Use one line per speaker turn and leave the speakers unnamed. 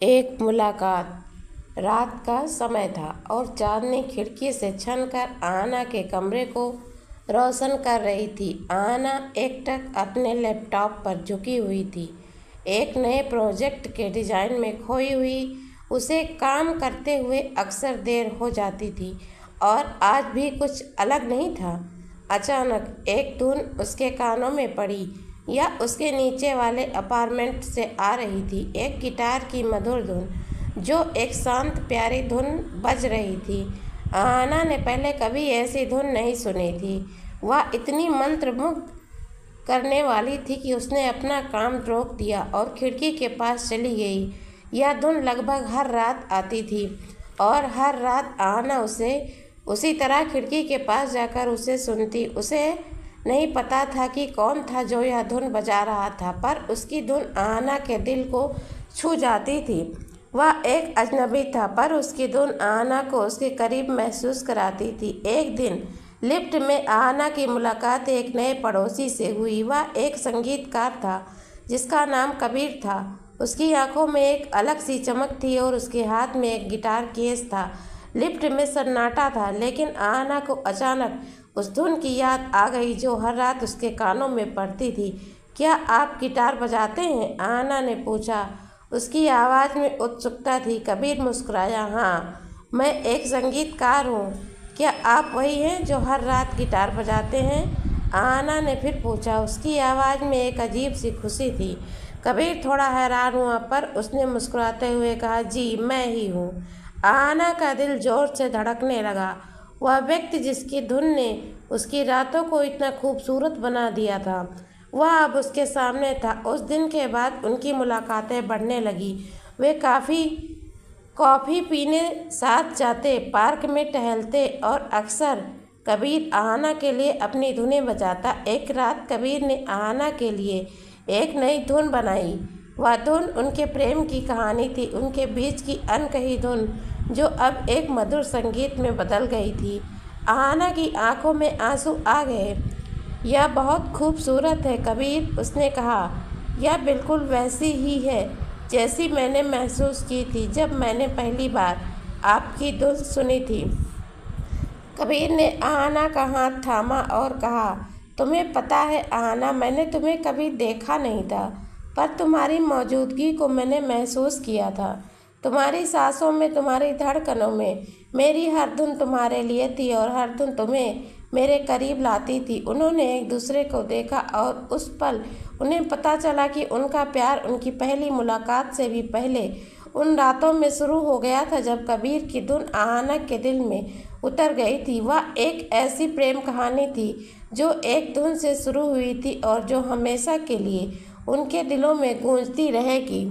एक मुलाकात। रात का समय था और चांदनी खिड़की से छनकर आना के कमरे को रोशन कर रही थी। आना एकटक अपने लैपटॉप पर झुकी हुई थी, एक नए प्रोजेक्ट के डिज़ाइन में खोई हुई। उसे काम करते हुए अक्सर देर हो जाती थी और आज भी कुछ अलग नहीं था। अचानक एक धुन उसके कानों में पड़ी, या उसके नीचे वाले अपार्टमेंट से आ रही थी। एक गिटार की मधुर धुन जो एक शांत प्यारी धुन बज रही थी। आना ने पहले कभी ऐसी धुन नहीं सुनी थी। वह इतनी मंत्रमुग्ध करने वाली थी कि उसने अपना काम रोक दिया और खिड़की के पास चली गई। यह धुन लगभग हर रात आती थी और हर रात आना उसे उसी तरह खिड़की के पास जाकर उसे सुनती। उसे नहीं पता था कि कौन था जो यह धुन बजा रहा था, पर उसकी धुन आना के दिल को छू जाती थी। वह एक अजनबी था, पर उसकी धुन आना को उसके करीब महसूस कराती थी। एक दिन लिफ्ट में आना की मुलाकात एक नए पड़ोसी से हुई। वह एक संगीतकार था जिसका नाम कबीर था। उसकी आंखों में एक अलग सी चमक थी और उसके हाथ में एक गिटार केस था। लिफ्ट में सन्नाटा था, लेकिन आना को अचानक उस धुन की याद आ गई जो हर रात उसके कानों में पड़ती थी। क्या आप गिटार बजाते हैं? आना ने पूछा। उसकी आवाज़ में उत्सुकता थी। कबीर मुस्कुराया। हाँ, मैं एक संगीतकार हूँ। क्या आप वही हैं जो हर रात गिटार बजाते हैं? आना ने फिर पूछा। उसकी आवाज़ में एक अजीब सी खुशी थी। कबीर थोड़ा हैरान हुआ, पर उसने मुस्कुराते हुए कहा, जी मैं ही हूँ। आना का दिल जोर से धड़कने लगा। वह व्यक्ति जिसकी धुन ने उसकी रातों को इतना खूबसूरत बना दिया था, वह अब उसके सामने था। उस दिन के बाद उनकी मुलाकातें बढ़ने लगी। वे कॉफ़ी पीने साथ जाते, पार्क में टहलते और अक्सर कबीर आना के लिए अपनी धुनें बजाता। एक रात कबीर ने आना के लिए एक नई धुन बनाई। वह धुन उनके प्रेम की कहानी थी, उनके बीच की अनकही धुन जो अब एक मधुर संगीत में बदल गई थी। आना की आंखों में आंसू आ गए। यह बहुत खूबसूरत है कबीर, उसने कहा। यह बिल्कुल वैसी ही है जैसी मैंने महसूस की थी जब मैंने पहली बार आपकी धुन सुनी थी। कबीर ने आना का हाथ थामा और कहा, तुम्हें पता है आना, मैंने तुम्हें कभी देखा नहीं था, पर तुम्हारी मौजूदगी को मैंने महसूस किया था। तुम्हारी सांसों में, तुम्हारी धड़कनों में। मेरी हर धुन तुम्हारे लिए थी और हर धुन तुम्हें मेरे करीब लाती थी। उन्होंने एक दूसरे को देखा और उस पल उन्हें पता चला कि उनका प्यार उनकी पहली मुलाकात से भी पहले उन रातों में शुरू हो गया था जब कबीर की धुन आना के दिल में उतर गई थी। वह एक ऐसी प्रेम कहानी थी जो एक धुन से शुरू हुई थी और जो हमेशा के लिए उनके दिलों में गूंजती रहेगी।